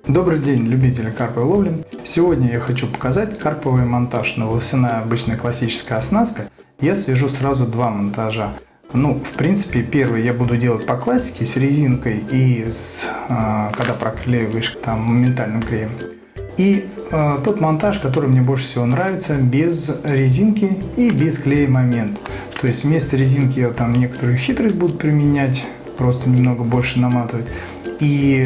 Добрый день, любители карповой ловли! Сегодня я хочу показать карповый монтаж на волосяная обычная классическая оснастка. Я свяжу сразу два монтажа. В принципе, первый я буду делать по классике с резинкой и когда проклеиваешь там моментальным клеем. И тот монтаж, который мне больше всего нравится, без резинки и без клея момент. То есть вместо резинки я там некоторую хитрость буду применять, просто немного больше наматывать. И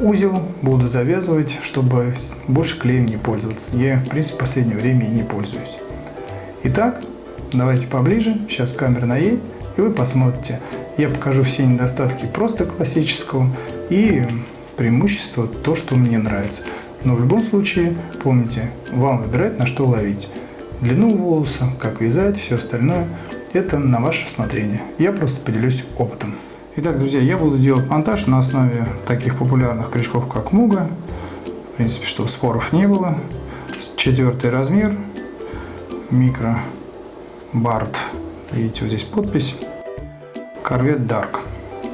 узел буду завязывать, чтобы больше клеем не пользоваться. Я, в принципе, в последнее время и не пользуюсь. Итак, давайте поближе. Сейчас камера наедет, и вы посмотрите. Я покажу все недостатки просто классического и преимущества, то, что мне нравится. Но в любом случае, помните, вам выбирать, на что ловить. Длину волоса, как вязать, все остальное. Это на ваше усмотрение. Я просто поделюсь опытом. Итак, друзья, я буду делать монтаж на основе таких популярных крючков, как Муга. В принципе, чтобы споров не было. 4 размер. Микро Бард. Видите, вот здесь подпись. Corvette Dark.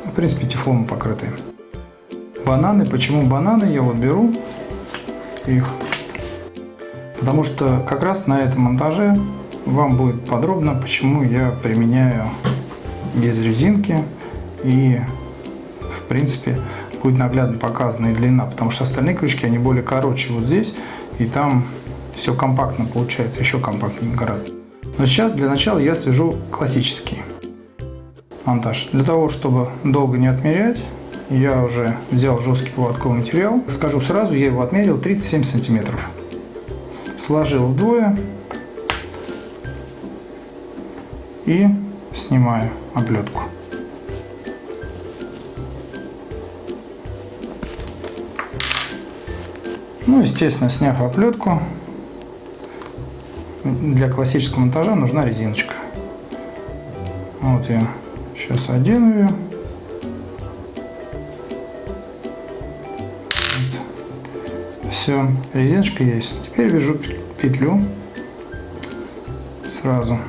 В принципе, тефлоном покрытые. Бананы. Почему бананы? Я вот беру их. Потому что как раз на этом монтаже вам будет подробно, почему я применяю без резинки. И в принципе будет наглядно показана и длина, потому что остальные крючки, они более короче вот здесь, и там все компактно получается, еще компактнее гораздо. Но сейчас для начала я свяжу классический монтаж. Для того, чтобы долго не отмерять, я уже взял жесткий поводковый материал. Скажу сразу, я его отмерил 37 сантиметров. Сложил вдвое и снимаю оплетку. Естественно, сняв оплетку, для классического монтажа нужна резиночка. Вот я сейчас одену ее. Вот. Все, резиночка есть. Теперь вяжу петлю сразу.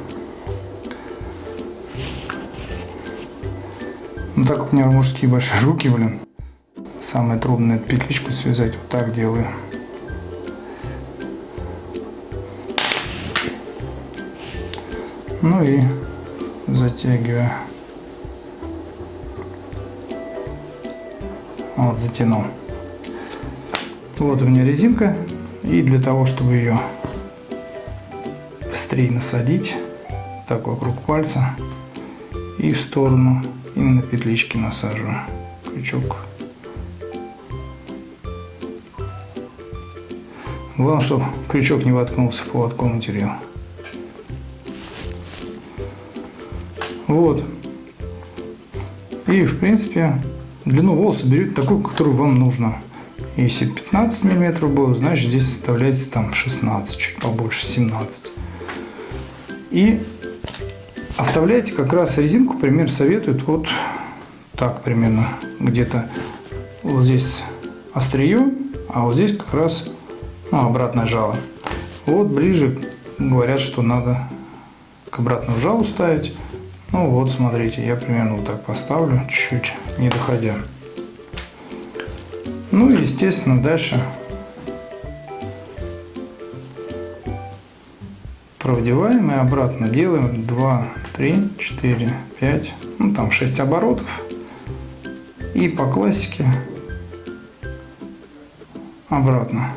Так как у меня мужские большие руки, самое трудное петличку связать. Вот так делаю. И затягиваю. Вот, затянул. Вот у меня резинка. И для того, чтобы ее быстрее насадить, так вокруг пальца и в сторону именно петлички насаживаю крючок. Главное, чтобы крючок не воткнулся в поводковый материал. Вот. И в принципе длину волоса берете такую, которую вам нужно. Если 15 мм было, значит здесь оставляете там 16, чуть побольше 17. И оставляете как раз резинку, пример советуют вот так примерно. Где-то вот здесь острие, а вот здесь как раз обратное жало. Вот ближе говорят, что надо к обратному жалу ставить. Вот смотрите, я примерно вот так поставлю, чуть-чуть не доходя. Естественно, дальше продеваем и обратно делаем 2, 3, 4, 5, там 6 оборотов. И по классике обратно.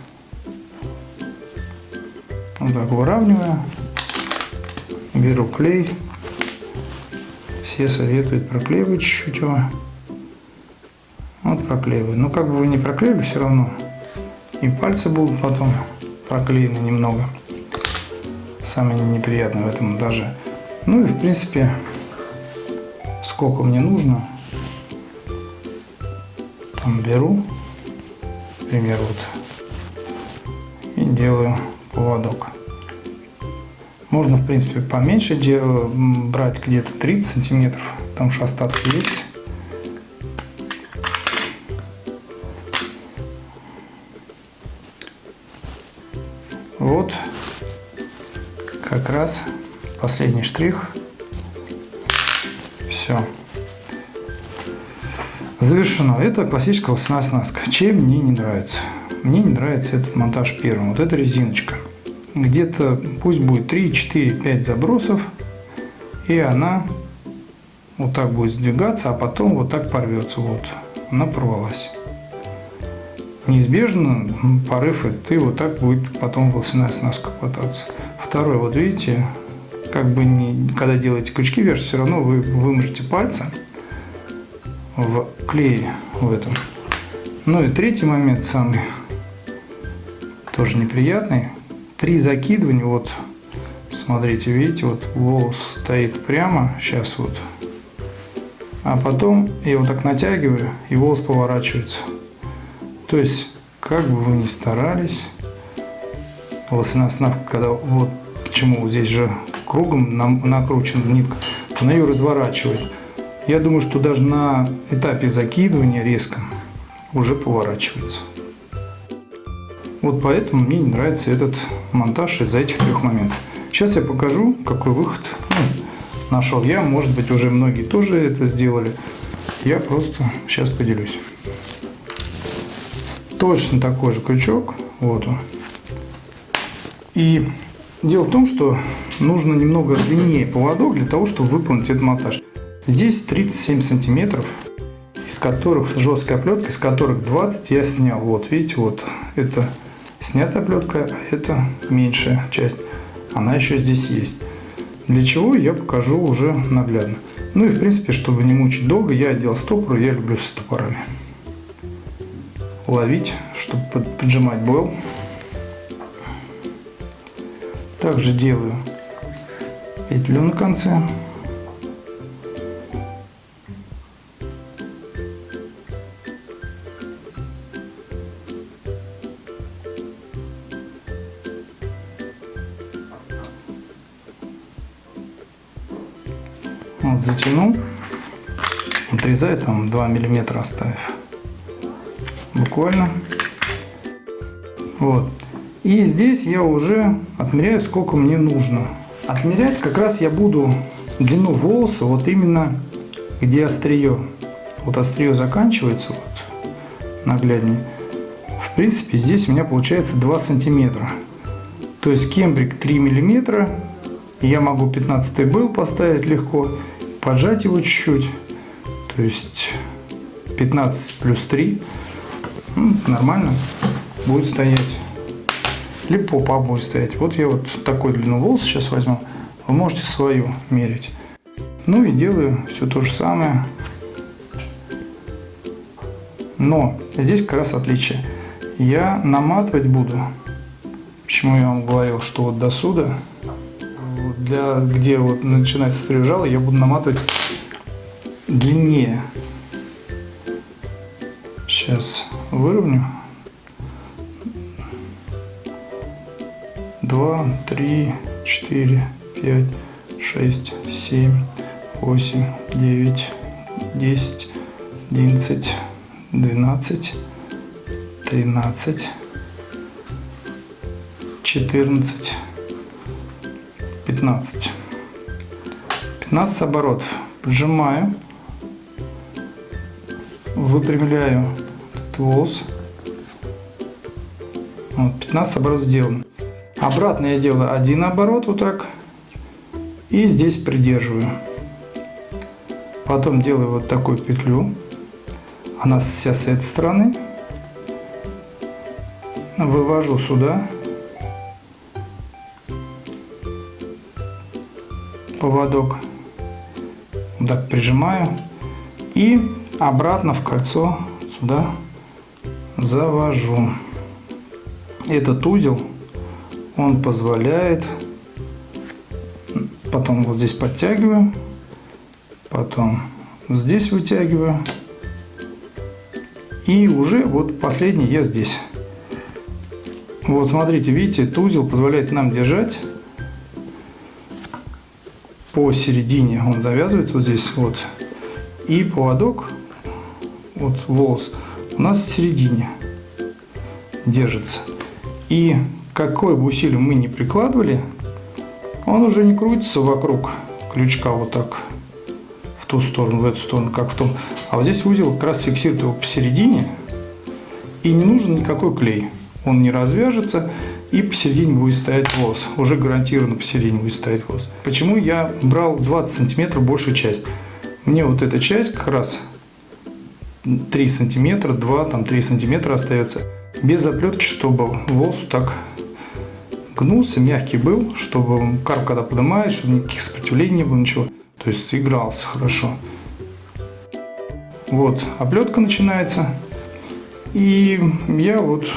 Вот так выравниваю. Беру клей. Все советуют проклеивать чуть-чуть его. Вот проклеиваю. Как бы вы не проклеили, все равно и пальцы будут потом проклеены немного. Самое неприятное в этом монтаже. И в принципе, сколько мне нужно, там беру, например, вот, и делаю поводок. Можно, в принципе, поменьше брать, где-то 30 сантиметров, потому что остатки есть. Вот, как раз последний штрих. Все. Завершено. Это классическая волосяная оснастка. Чем мне не нравится? мне не нравится этот монтаж первым. Вот эта резиночка. Где-то пусть будет 3, 4, 5 забросов, и она вот так будет сдвигаться, а потом вот так порвется. Вот, она порвалась. Неизбежно порыв, и вот так будет потом волосяная оснастка хвататься. Второе, вот видите, как бы когда делаете крючки вяжете, все равно вы выможете пальцы в клее в этом. Ну и третий момент, самый тоже неприятный. При закидывании, вот смотрите, видите, вот волос стоит прямо, сейчас вот, а потом я вот так натягиваю, и волос поворачивается. То есть, как бы вы ни старались, волосяная оснастка, когда вот почему здесь же кругом накручена нитка, она ее разворачивает. Я думаю, что даже на этапе закидывания резко уже поворачивается. Вот поэтому мне не нравится этот монтаж из-за этих трех моментов. Сейчас я покажу, какой выход нашел я. Может быть, уже многие тоже это сделали. Я просто сейчас поделюсь. Точно такой же крючок. Вот он. И дело в том, что нужно немного длиннее поводок для того, чтобы выполнить этот монтаж. Здесь 37 сантиметров, из которых жесткая оплетка, из которых 20 я снял. Вот видите, вот это снятая оплетка, а это меньшая часть. Она еще здесь есть. Для чего, я покажу уже наглядно. Ну и в принципе, чтобы не мучить долго, я одел стопор, я люблю с топорами ловить, чтобы поджимать бойл. Также делаю петлю на конце. Вот, затянул, отрезаю там 2 миллиметра оставив. Буквально. Вот. И здесь я уже отмеряю, сколько мне нужно. Отмерять как раз я буду длину волоса, вот именно где острие. Вот острие заканчивается, вот нагляднее. В принципе, здесь у меня получается 2 сантиметра. То есть кембрик 3 миллиметра. Я могу 15 был поставить легко, поджать его чуть-чуть. То есть 15 плюс 3. Нормально будет стоять. Либо попа будет стоять. Вот я вот такой длину волоса сейчас возьму. Вы можете свою мерить. Ну и делаю все то же самое. Но здесь как раз отличие. Я наматывать буду. Почему я вам говорил, что вот до сюда, где вот начинается стрижало, я буду наматывать длиннее. Сейчас выровню. 2, 3, 4, 5, 6, 7, 8, 9, 10, 11, 12, 13, 14, 15. 15 оборотов. Поджимаю. Выпрямляю этот волос. Вот, 15 оборотов сделано. Обратно я делаю один оборот вот так. И здесь придерживаю. Потом делаю вот такую петлю. Она вся с этой стороны. Вывожу сюда. Поводок. Вот так прижимаю. И обратно в кольцо сюда завожу. Этот узел, он позволяет, потом вот здесь подтягиваю, потом здесь вытягиваю, и уже вот последний я здесь. Вот смотрите, видите, этот узел позволяет нам держать посередине, он завязывается вот здесь вот, и поводок, вот волос у нас в середине держится. И какое бы усилие мы ни прикладывали, он уже не крутится вокруг крючка вот так в ту сторону, в эту сторону, как в том. А вот здесь узел как раз фиксирует его посередине. И не нужен никакой клей. Он не развяжется, и посередине будет стоять волос. Уже гарантированно посередине будет стоять волос. Почему я брал 20 сантиметров большую часть? Мне вот эта часть как раз 3 сантиметра, 2-3 сантиметра остается. Без заплетки, чтобы волос так гнулся, мягкий был, чтобы карп, когда поднимает, чтобы никаких сопротивлений не было, ничего. То есть игрался хорошо. Вот, оплетка начинается. И я вот,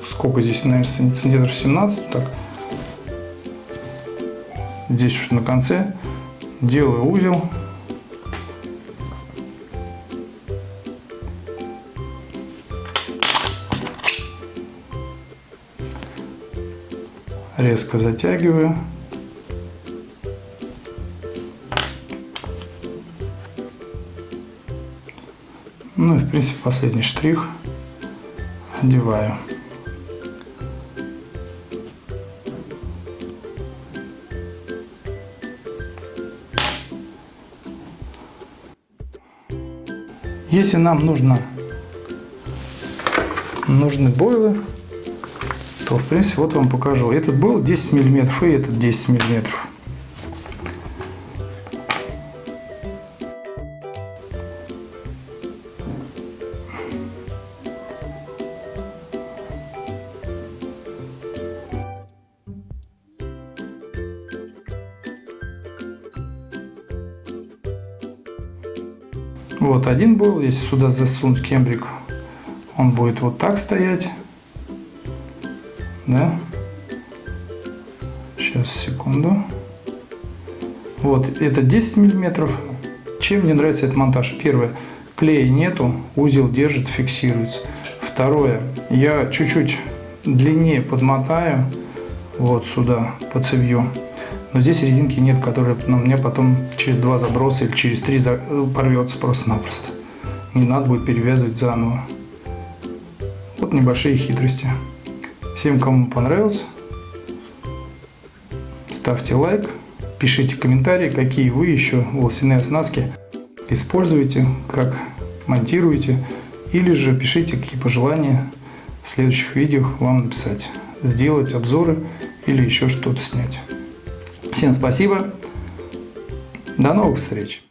сколько здесь, наверное, сантиметров 17, так. Здесь уж на конце делаю узел. Резко затягиваю. Ну и в принципе последний штрих одеваю. Если нам нужны бойлы, то в принципе вот вам покажу. Этот был 10 мм и этот 10 мм. Вот один бойл, если сюда засунуть кембрик, он будет вот так стоять. Да? Сейчас, секунду. Вот, это 10 миллиметров. Чем мне нравится этот монтаж? Первое, клея нету, узел держит, фиксируется. Второе, я чуть-чуть длиннее подмотаю вот сюда, по цевью. Но здесь резинки нет, которая на мне потом через 2 заброса или через 3 порвется просто-напросто. Не надо будет перевязывать заново. Вот небольшие хитрости. Всем, кому понравилось, ставьте лайк, пишите комментарии, какие вы еще волосяные оснастки используете, как монтируете, или же пишите, какие пожелания в следующих видео вам написать, сделать обзоры или еще что-то снять. Всем спасибо, до новых встреч!